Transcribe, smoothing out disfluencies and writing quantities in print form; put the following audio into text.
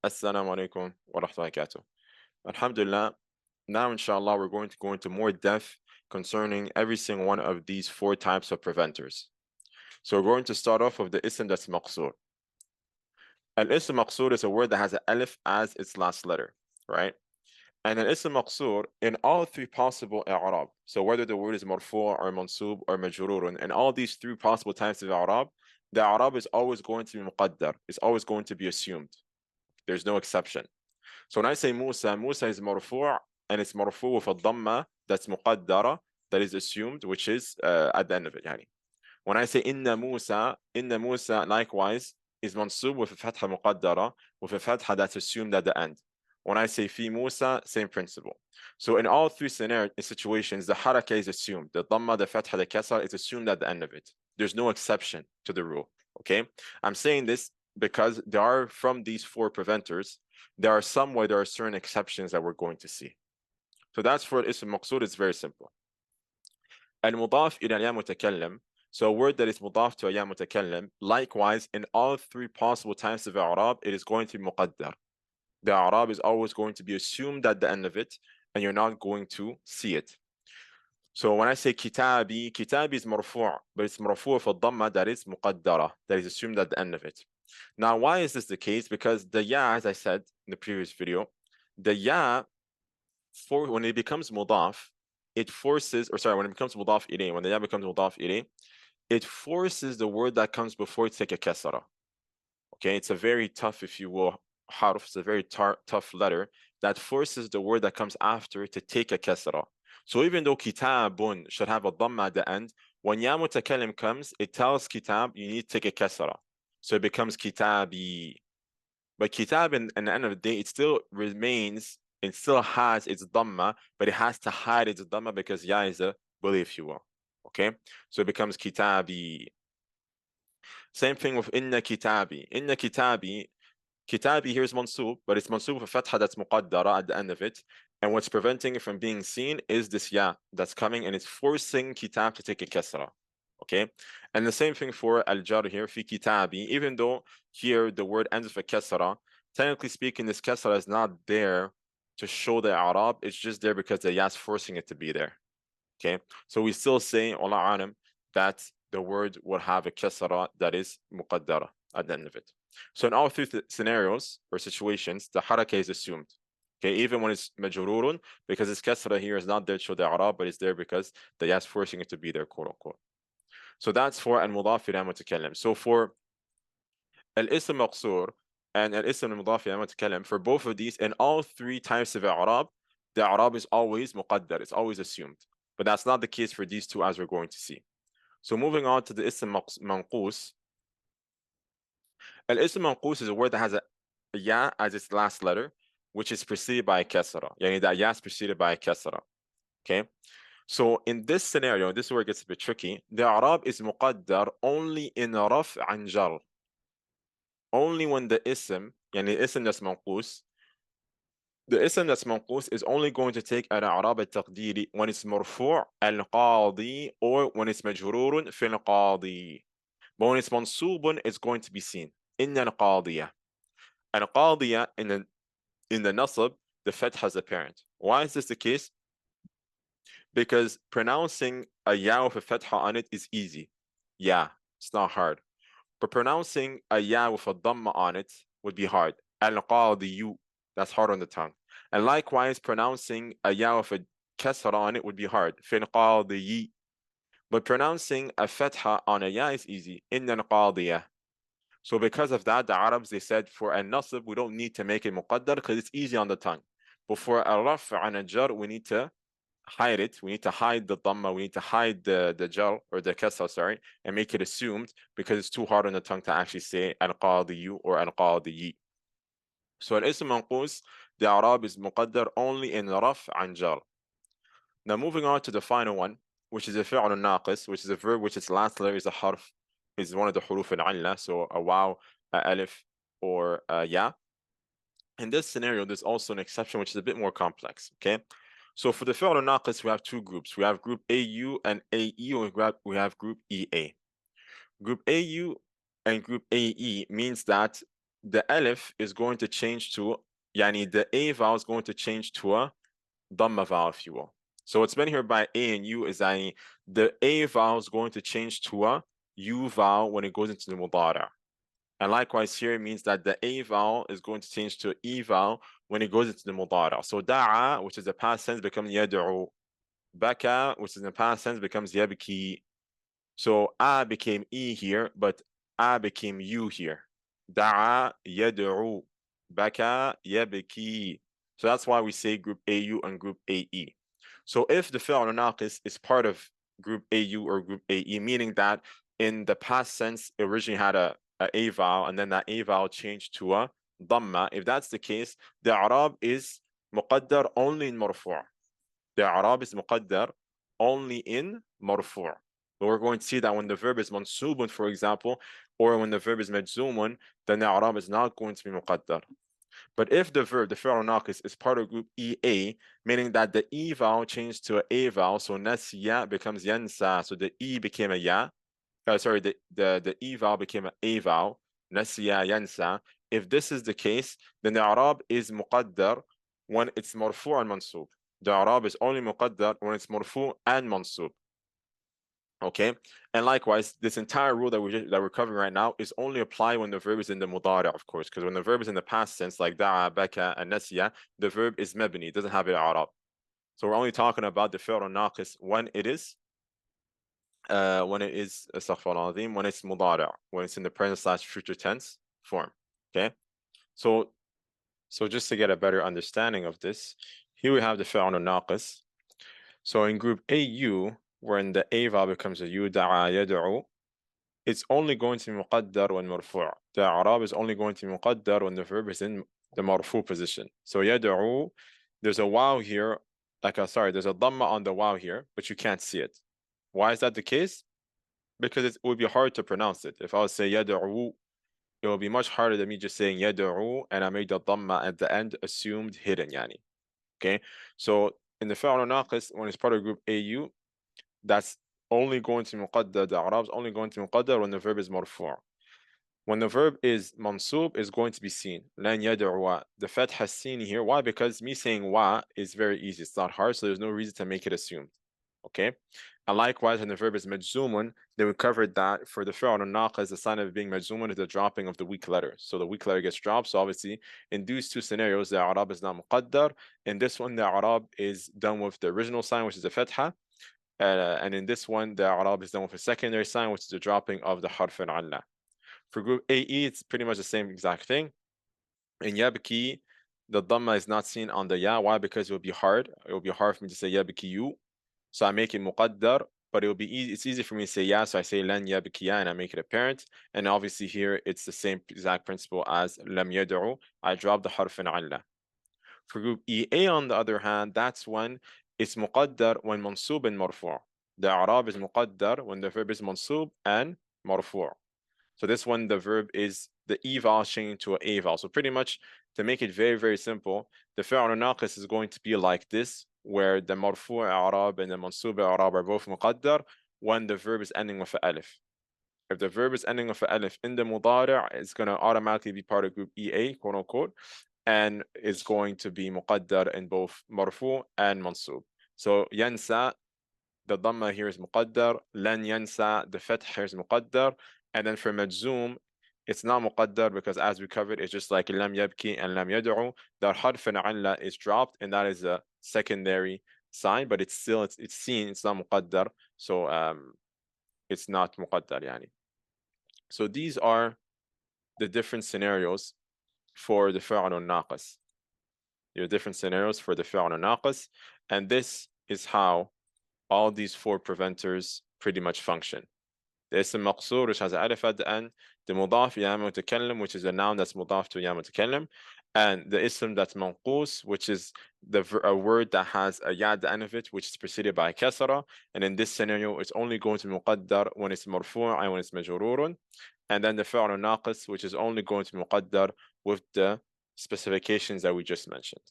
Assalamu alaikum wa rahmatullahi wa barakatuh. Alhamdulillah, now inshallah we're going to go into more depth concerning every single one of these four types of preventers. So we're going to start off with the ism that's maqsoor. Al-ism maqsoor is a word that has an alif as its last letter, right? And an ism maqsoor in all three possible i'rab. So whether the word is marfu' or mansub or majrurun, in all these three possible types of i'rab, the i'rab is always going to be muqaddar. It's always going to be assumed. There's no exception. So when I say Musa, Musa is marfu' and it's marfu' with a dhamma that's muqaddara, that is assumed, which is at the end of it. Yani. When I say inna Musa likewise is mansub with a fatha muqaddara, with a fatha that's assumed at the end. When I say fi Musa, same principle. So in all three situations, the haraka is assumed. The dhamma, the fatha, the kasra is assumed at the end of it. There's no exception to the rule. Okay? I'm saying this because there are, from these four preventers, there are some where there are certain exceptions that we're going to see. So that's for ism maqsoor. It's very simple. Al-mudaf ila ya mutakallim. So a word that is mudaf to a ya mutakallim, likewise, in all three possible types of i'rab, it is going to be muqaddar. The i'rab is always going to be assumed at the end of it, and you're not going to see it. So when I say kitabi, kitabi is marfu', but it's marfu' for dhamma that is muqaddara, that is assumed at the end of it. Now, why is this the case? Because the ya, as I said in the previous video, the ya, when it becomes mudaf, it forces, or sorry, when it becomes mudaf ilayh, when the ya becomes mudaf ilayh, it forces the word that comes before it to take a kasra. Okay, it's a very tough, if you will, harf, it's a very tough letter that forces the word that comes after to take a kasra. So even though kitabun should have a dhamma at the end, when ya mutakallim comes, it tells kitab you need to take a kasra. So it becomes kitabi. But kitab, in the end of the day, it still remains, it still has its dhamma, but it has to hide its dhamma because ya is a bully, if you will. Okay? So it becomes kitabi. Same thing with inna kitabi. Inna kitabi, kitabi here is mansub, but it's mansub with a fatha that's muqaddara at the end of it. And what's preventing it from being seen is this ya that's coming, and it's forcing kitab to take a kasra. Okay? And the same thing for al-jar here, fi kitabi, even though here the word ends with a kasra, technically speaking, this kasra is not there to show the i'rab, it's just there because the ya is forcing it to be there. Okay? So we still say, Allah alam, that the word will have a kasra that is muqaddara at the end of it. So in all three scenarios or situations, the haraka is assumed. Okay, even when it's majrurun, because this kasra here is not there to show the i'rab, but it's there because the ya is forcing it to be there, quote unquote. So that's for al-mudaf ila mutakallim. So for al-ism maqsoor and al-ism al-mudaf ila mutakallim, for both of these, in all three types of i'rab, the i'rab is always muqaddar, it's always assumed. But that's not the case for these two, as we're going to see. So moving on to the ism manqus. Al-ism manqus is a word that has a ya as its last letter, which is preceded by a kasra. Yani that ya is preceded by a kasra. Okay? So in this scenario, this is where it gets a bit tricky. The i'rab is muqaddar only in raf' and jar. Only when the ism, yani ism that's manqus, the ism that's manqus is only going to take an i'rab al-taqdiri when it's marfu' al-qadi or when it's majrurun fi al-qadi. But when it's mansubun, it's going to be seen. Inna al-qadiyah. Al-qadiyah in the nasab, the fath has a parent. Why is this the case? Because pronouncing a ya with a fatha on it is easy. Yeah, it's not hard. But pronouncing a ya with a dhamma on it would be hard. Al-qadiyu, that's hard on the tongue. And likewise, pronouncing a ya with a kasra on it would be hard. Fil qadiyi. But pronouncing a fatha on a ya is easy. Inna al-qadiyah. So because of that, the Arabs, they said for a nasb, we don't need to make it muqaddar because it's easy on the tongue. But for a raf' and a jar, we need to hide it. We need to hide the dhamma. We need to hide the jar or the kasra, sorry, and make it assumed because it's too hard on the tongue to actually say al-qadiyu or al-qadiyi. So al-ism manqus, the Arab is muqaddar only in raf' and jar. Now moving on to the final one, which is a fi'l al-naqis, which is a verb which its last letter is a harf, is one of the huruf al-'alla, so a waw, a alif, or a ya. In this scenario, there's also an exception which is a bit more complex, okay? So for the fi'l al-naqis, we have two groups. We have group AU and AE, and we have group EA. Group AU and group AE means that the alif is going to change to, يعني the A vowel is going to change to a Dhamma vowel, if you will. So what's meant here by A and U is that the A vowel is going to change to a U vowel when it goes into the mudara. And likewise here, it means that the A vowel is going to change to E vowel when it goes into the mudara. So da'a, which is the past tense, becomes yad'u. Baka, which is in the past tense, becomes yabki. So A became E here, but A became U here. Da'a yad'u. Baka yabki. So that's why we say group AU and group AE. So if the fi'l naqis is part of group AU or group AE, meaning that in the past sense, it originally had a vowel, and then that A vowel changed to a dhamma. If that's the case, the i'rab is muqaddar only in marfu'. The i'rab is muqaddar only in marfu'. But we're going to see that when the verb is mansubun, for example, or when the verb is majzumun, then the i'rab is not going to be muqaddar. But if the verb, the fi'l naqis, is part of group EA, meaning that the E vowel changed to an A vowel, so nasiya becomes yansa, so the E became a ya, the E vowel became an A vowel, nasiya yansa. If this is the case, then the i'rab is muqaddar when it's marfu' and mansub. The i'rab is only muqaddar when it's marfu' and mansub. Okay, and likewise, this entire rule that we're covering right now is only applied when the verb is in the mudari, of course, because when the verb is in the past tense, like da'a, baka, and nasiya, the verb is mabni, it doesn't have an i'rab. So we're only talking about the fi'l naqis when it is astaghfirullah, when it's mudari, when it's in the present / future tense form. Okay, so just to get a better understanding of this, here we have the fi'l naqis. So in group AU, when the A vowel becomes a U, da'a yad'u, it's only going to be muqaddar when marfu'. The i'rab is only going to be muqaddar when the verb is in the marfu' position. So yad'u, there's a waw here, there's a dhamma on the waw here, but you can't see it. Why is that the case? Because it would be hard to pronounce it. If I would say yad'u, it will be much harder than me just saying yad'u, and I made the dhamma at the end assumed hidden, yani. Okay, so in the fi'l naqis, when it's part of group AU, that's only going to muqaddar, the i'rab is only going to muqaddar when the verb is marfu'. When the verb is mansub, is going to be seen. Lan yad'u, the fath has seen here. Why? Because me saying wa is very easy. It's not hard, so there's no reason to make it assumed. Okay? And likewise, when the verb is majzumun, then we covered that for the fi'l naqis, the sign of being majzumun is the dropping of the weak letter. So the weak letter gets dropped. So obviously, in these two scenarios, the i'rab is not muqaddar. In this one, the i'rab is done with the original sign, which is the fatha. And in this one, the i'rab is done with a secondary sign, which is the dropping of the harf al-'alla. For group AE, it's pretty much the same exact thing. In yabki, the dhamma is not seen on the ya. Why? Because it would be hard. It would be hard for me to say yabki you. So I make it muqaddar, but it will be easy. It's easy for me to say ya, so I say lan yabki ya, and I make it apparent. And obviously here, it's the same exact principle as lam yad'u. I drop the harf al-'alla. For group EA, on the other hand, that's when it's muqaddar when mansub and marfu'. The i'rab is muqaddar when the verb is mansub and marfu'. So this one, the verb is the E vowel changing to an A vowel. So pretty much, to make it very, very simple, the fi'l naqis is going to be like this, where the marfu' i'rab and the mansub i'rab are both muqaddar when the verb is ending with an alif. If the verb is ending with an alif in the mudari', it's going to automatically be part of group EA, quote unquote, and is going to be muqaddar in both marfu' and mansub. So yansa, the dhamma here is muqaddar, lan yansa, the fath here is muqaddar, and then for majzoom, it's not muqaddar because as we covered, it's just like lam yabki and lam yad'u. The harf al-'alla is dropped, and that is a secondary sign, but it's still, it's seen, it's not muqaddar, so it's not muqaddar, yani. So these are the different scenarios for the fi'l naqis. There are different scenarios for the fi'l naqis, and this is how all these four preventers pretty much function. The ism maqsoor, which has an alif at the end, the mudaf ya mutakallim, which is a noun that's mudaf to ya mutakallim, and the ism that's manqus, which is a word that has a ya at the end of it, which is preceded by a kasra. And in this scenario, it's only going to be muqaddar when it's marfu' and when it's majrurun. And then the fi'l naqis, which is only going to be muqaddar with the specifications that we just mentioned.